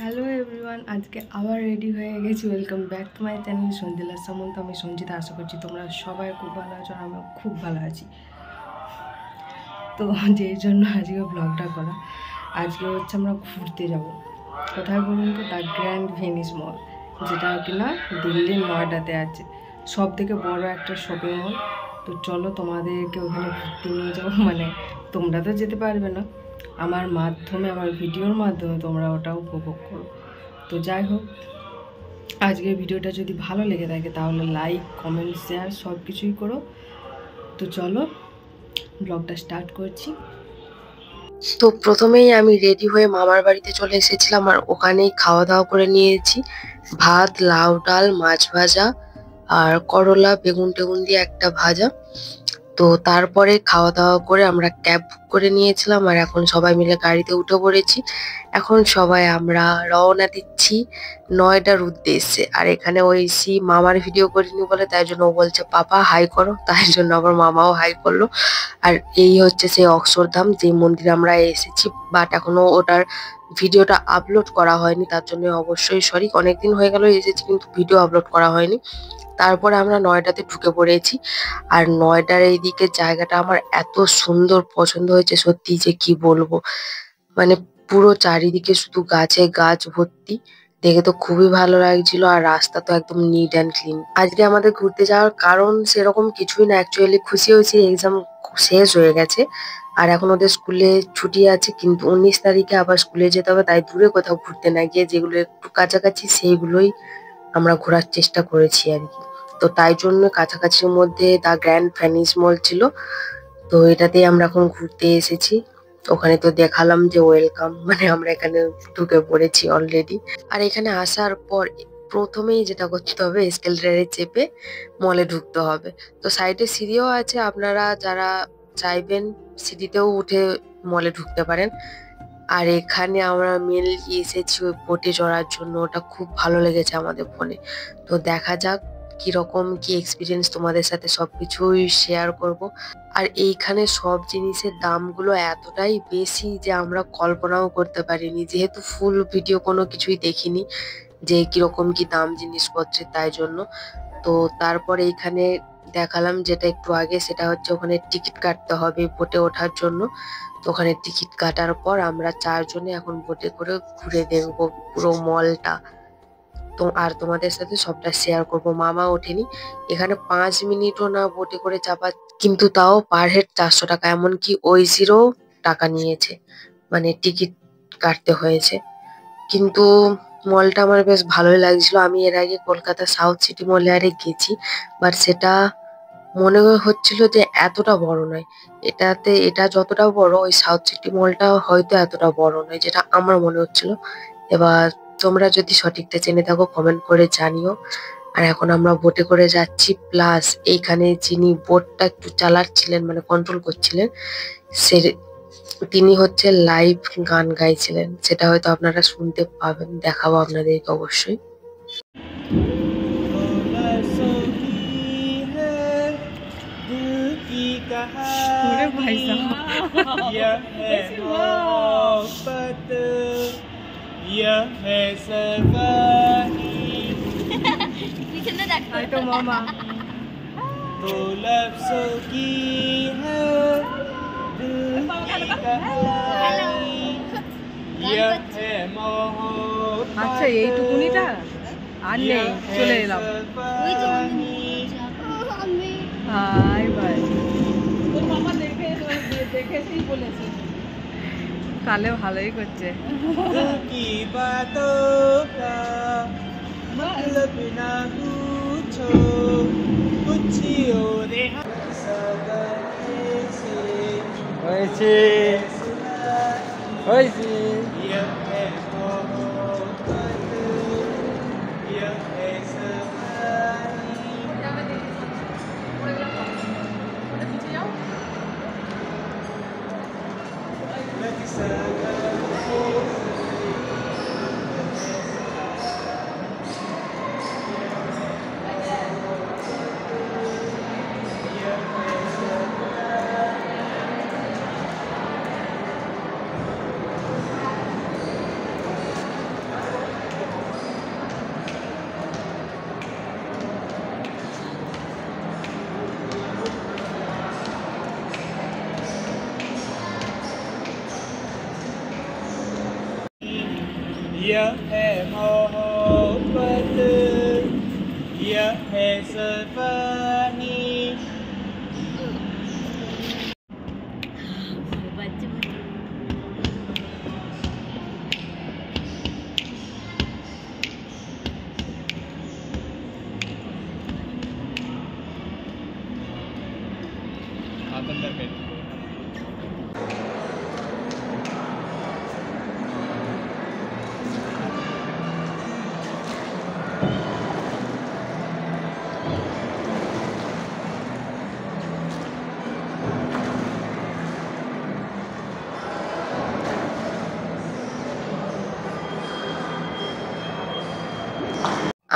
Hello everyone, আজকে আবার ready হয়ে গেছি। Welcome back to my channel Sanjila Samanta. আমি সঞ্জিতা, আশা করছি তোমরা সবাই খুব ভালো আছো আর আমিও খুব ভালো আছি। তো যেই জন্য আজকে ব্লগটা করা, আজকে হচ্ছে আমরা ঘুরতে যাব। কোথায় বলুন তো? দ্য গ্র্যান্ড ভেনিস মল, যেটা কিনা দিল্লির নয়ডাতে আছে। সব থেকে বড় একটা শপিং মল। তো চলো তোমাদেরকে ওখানে ঘুরতে নিয়ে যাবো। মানে তোমরা তো যেতে পারবে না, আমার মাধ্যমে, আমার ভিডিওর মাধ্যমে তোমরা ওটা উপভোগ করো। তো যাই হোক, আজকের ভিডিওটা যদি ভালো লেগে থাকে তাহলে লাইক, কমেন্ট, শেয়ার সব কিছুই করো। তো চলো ব্লগটা স্টার্ট করছি। তো প্রথমেই আমি রেডি হয়ে মামার বাড়িতে চলে এসেছিলাম আর ওখানেই খাওয়া দাওয়া করে নিয়েছি। ভাত, লাউ ডাল, মাছ ভাজা আর করলা বেগুন টেগুন দিয়ে একটা ভাজা। তো তারপরে খাওয়া দাওয়া করে আমরা ক্যাব বুক করে নিয়েছিলাম আর এখন সবাই মিলে গাড়িতে উঠে পড়েছি। এখন সবাই আমরা রওনা দিচ্ছি নয়ডার উদ্দেশ্যে। আর এখানে ঐশী মামার ভিডিও করিনি বলে তাই জন্য ও বলছে পাপা হাই করো, তাই জন্য আবার মামাও হাই করলো। আর এই হচ্ছে সেই অক্ষরধাম, যে মন্দিরে আমরা এসেছি, বাট এখনো ওটার ভিডিওটা আপলোড করা হয়নি, তার জন্য অবশ্যই সরি। অনেকদিন হয়ে গেল এসেছি কিন্তু ভিডিও আপলোড করা হয়নি। তারপরে আমরা নয়ডাতে ঢুকে পড়েছি। আর নয়ডার এইদিকে জায়গাটা আমার এত সুন্দর পছন্দ হয়েছে, সত্যি যে কি বলবো। মানে পুরো চারিদিকে শুধু গাছে গাছ ভর্তি, দেখে তো খুবই ভালো লাগছিল। আর রাস্তা তো একদম নিট অ্যান্ড ক্লিন। আজকে আমাদের ঘুরতে যাওয়ার কারণ সেরকম কিছুই না, অ্যাকচুয়ালি খুশি হয়েছি এক্সাম শেষ হয়ে গেছে আর এখন ওদের স্কুলে ছুটি আছে, কিন্তু 19 তারিখে আবার স্কুলে যেতে হবে, তাই দূরে কোথাও ঘুরতে না গিয়ে যেগুলো একটু কাছাকাছি সেইগুলোই আমরা ঘোরার চেষ্টা করেছি আর কি। তো তাই জন্য কাছাকাছির মধ্যে দ্য গ্র্যান্ড ভেনিস মল ছিল, তো এটাতেই আমরা এখন ঘুরতে এসেছি। ওখানে তো দেখালাম যে ওয়েলকাম, মানে আমরা এখানে ঢুকে পড়েছি অলরেডি। আর এখানে আসার পর প্রথমেই যেটা করতে হবে, এসকেলেটরে চেপে মলে ঢুকতে হবে। তো সাইডে সিঁড়িও আছে, আপনারা যারা চাইবেন সিঁড়িতেও উঠে মলে ঢুকতে পারেন। আর এখানে আমরা মেনলি এসেছি ওই বোটে চড়ার জন্য, ওটা খুব ভালো লেগেছে আমাদের ফোনে। তো দেখা যাক কিরকম কি এক্সপিরিয়েন্স, তোমাদের সাথে সবকিছুই শেয়ার করব। আর এইখানে সব জিনিসের দামগুলো এতটাই বেশি যে আমরা কল্পনাও করতে পারিনি, যেহেতু ফুল ভিডিও কোনো কিছুই দেখিনি যে কিরকম কি দাম জিনিসপত্রের, তাই জন্য। তো তারপরে এইখানে দেখালাম যেটা একটু আগে, সেটা হচ্ছে ওখানে টিকিট কাটতে হবে বোটে ওঠার জন্য। তো ওখানে টিকিট কাটার পর আমরা চারজনে এখন বোটে করে ঘুরে দেখবো পুরো মলটা। তো আর তোমাদের সাথে সবটা শেয়ার করব। মামা ওঠেনি এখানে 5 মিনিটও না বোটে করে চাপা, কিন্তু তাও পার হেড 400 টাকা, এমনকি ওইসিরও টাকা নিয়েছে, মানে টিকিট কাটতে হয়েছে। কিন্তু মলটা আমার বেশ ভালোই লাগছিল। আমি এর আগে কলকাতা সাউথ সিটি মলে আরে গেছি, বাট সেটা মনে হচ্ছিল যে এতটা বড় নয়। এটা যতটা বড়, ওই সাউথ সিটি মলটা হয়তো এতটা বড় নয়, যেটা আমার মনে হচ্ছিল। এবার তোমরা যদি সঠিকটা জেনে থাকো কমেন্ট করে জানিও। আর এখন আমরা বোটে করে যাচ্ছি, প্লাস এইখানে যিনি বোটটা একটু চালাচ্ছিলেন, মানে কন্ট্রোল করছিলেন, সে তিনি হচ্ছে লাইভ গান গাইছিলেন, সেটা হয়তো আপনারা শুনতে পাবেন, দেখাবো আপনাদেরকে অবশ্যই। ভাই তো মামা तो लफ्ज़ों की है दिल की कहानी यह है मोहब्बत আচ্ছা এইটুকুনিটা আর নেই, চলে এলাম। হাই ভাই, তোর মামা দেখেছেই বলেছে কালে ভালোই করছে। दिल की बातों का मतलब ना पूछो कुछ और यह है मोहब्बत यह है यह है मोहब्बत, यह है सफानी। हाथ अंदर कर।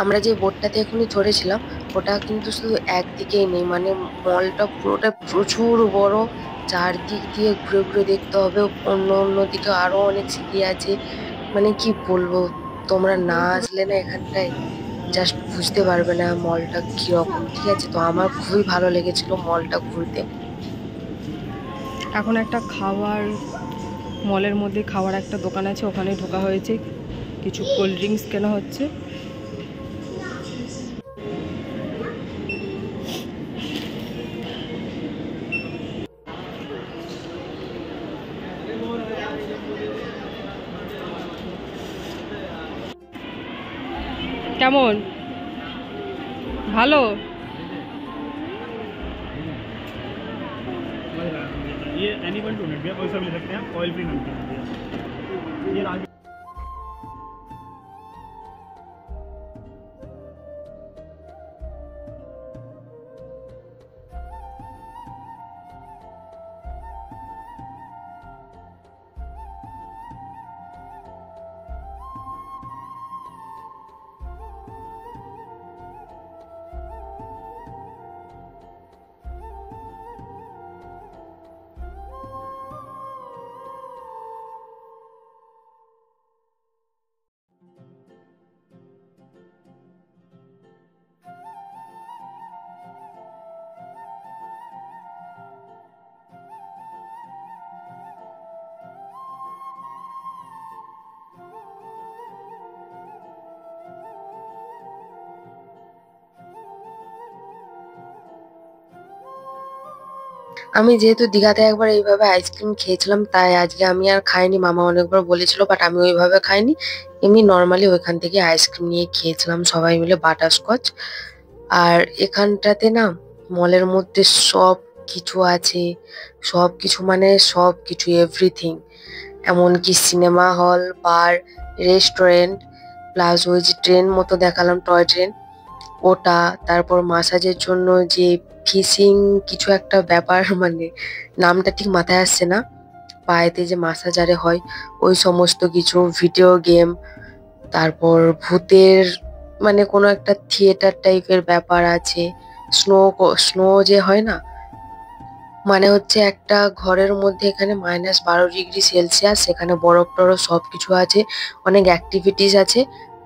আমরা যে বোটটাতে এখনই চড়েছিলাম ওটা কিন্তু শুধু একদিকেই নেই, মানে মলটা পুরোটা প্রচুর বড়, চারদিক দিয়ে ঘুরে ঘুরে দেখতে হবে। অন্য অন্য দিকে আরো অনেক সিঁড়ি আছে, মানে কি বলবো, তোমরা না আসলে না এখানটায় জাস্ট বুঝতে পারবে না মলটা কিরকম। ঠিক আছে, তো আমার খুবই ভালো লেগেছিল মলটা ঘুরতে। এখন একটা মলের মধ্যে খাওয়ার একটা দোকান আছে, ওখানে ঢোকা হয়েছে, কিছু কোল্ড ড্রিঙ্কস কেনা হচ্ছে। কেমন? ভালো? ये एनिमल टूनेट भी कोई सा भी ले सकते हैं, ऑयल फ्री नमकीन भी है। ये राजू আমি যেহেতু দীঘাতে একবার এইভাবে আইসক্রিম খেয়েছিলাম, তাই আজকে আমি আর খাইনি। মামা অনেকবার বলেছিল, বাট আমি ওইভাবে খাইনি, এমনি নর্মালি ওইখান থেকে আইসক্রিম নিয়ে খেয়েছিলাম সবাই মিলে, বাটারস্কচ। আর এখানটাতে না মলের মধ্যে সব কিছু আছে, সব কিছু মানে সব কিছু, এভরিথিং। এমনকি সিনেমা হল, বার, রেস্টুরেন্ট, প্লাস ওই যে ট্রেন মতো দেখালাম, টয় ট্রেন, ওটা। তারপর মাসাজের জন্য যে ফিশিং কিছু একটা ব্যাপার, মানে নামটা ঠিক মাথায় আসছে না, পায়েতে যে মাসাজ আরে হয় ওই সমস্ত কিছু, ভিডিও গেম, তারপর ভূতের মানে কোনো একটা থিয়েটার টাইপের ব্যাপার আছে, স্নো স্নো যে হয় না, মানে হচ্ছে একটা ঘরের মধ্যে এখানে -12°C, সেখানে বরফ টরফ সবকিছু আছে, অনেক অ্যাক্টিভিটিস আছে,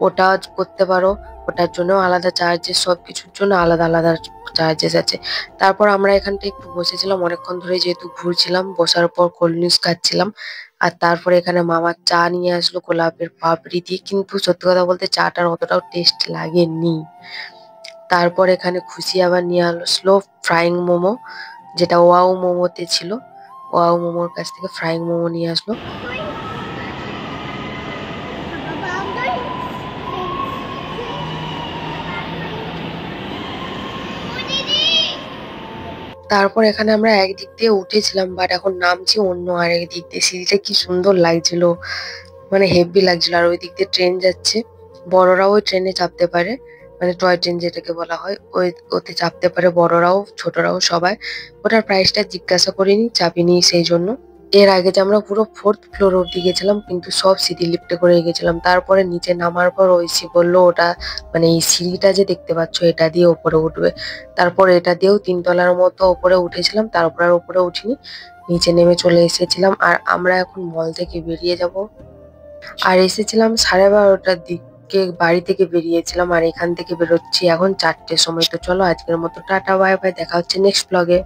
ওটা করতে পারো। ওটার জন্য আলাদা চার্জেস, সবকিছুর জন্য আলাদা আলাদা চার্জেস আছে। তারপর আমরা এখানটা একটু বসেছিলাম অনেকক্ষণ ধরে, যেহেতু ঘুরছিলাম, বসার পর কোল্ড ড্রিঙ্কস খাচ্ছিলাম। আর তারপরে এখানে মামা চা নিয়ে আসলো গোলাপের পাপড়ি দিয়ে, কিন্তু সত্যি কথা বলতে চাটার অতটাও টেস্ট লাগেনি। তারপর এখানে খুশি আবার নিয়ে আসলো ফ্রাইং মোমো, যেটা ওয়াও মোমোতে ছিল, ওয়াও মোমোর কাছ থেকে ফ্রাইং মোমো নিয়ে আসলো। তারপর এখানে আমরা একদিক দিয়ে উঠেছিলাম, বাট এখন নামছি অন্য আরেক দিক দিয়ে। সিঁড়িটা কি সুন্দর লাগছিল, মানে হেভি লাগছিল। আর ওই দিক দিয়ে ট্রেন যাচ্ছে, বড়রাও ওই ট্রেনে চাপতে পারে, মানে টয় ট্রেন যেটাকে বলা হয়, ওতে চাপতে পারে বড়রাও ছোটরাও সবাই। ওটার প্রাইসটা জিজ্ঞাসা করিনি, চাপিনি সেই জন্য। এর আগে যে আমরা পুরো 4th ফ্লোর অব্দি গেছিলাম, কিন্তু সব সিঁড়ি লিফটে করে গেছিলাম। তারপরে নিচে নামার পর ঐশী বললো ওটা মানে এই সিঁড়িটা যে দেখতে পাচ্ছ এটা দিয়ে ওপরে উঠবে। তারপর এটা দিয়েও 3 তলার মতো ওপরে উঠেছিলাম, তারপর আর ওপরে উঠিনি, নিচে নেমে চলে এসেছিলাম। আর আমরা এখন মল থেকে বেরিয়ে যাব। আর এসেছিলাম 12:30টার দিকে, বাড়ি থেকে বেরিয়েছিলাম, আর এখান থেকে বেরোচ্ছি এখন 4টের সময়। তো চলো আজকের মতো টাটা, বাই বাই, দেখা হচ্ছে নেক্সট ব্লগে।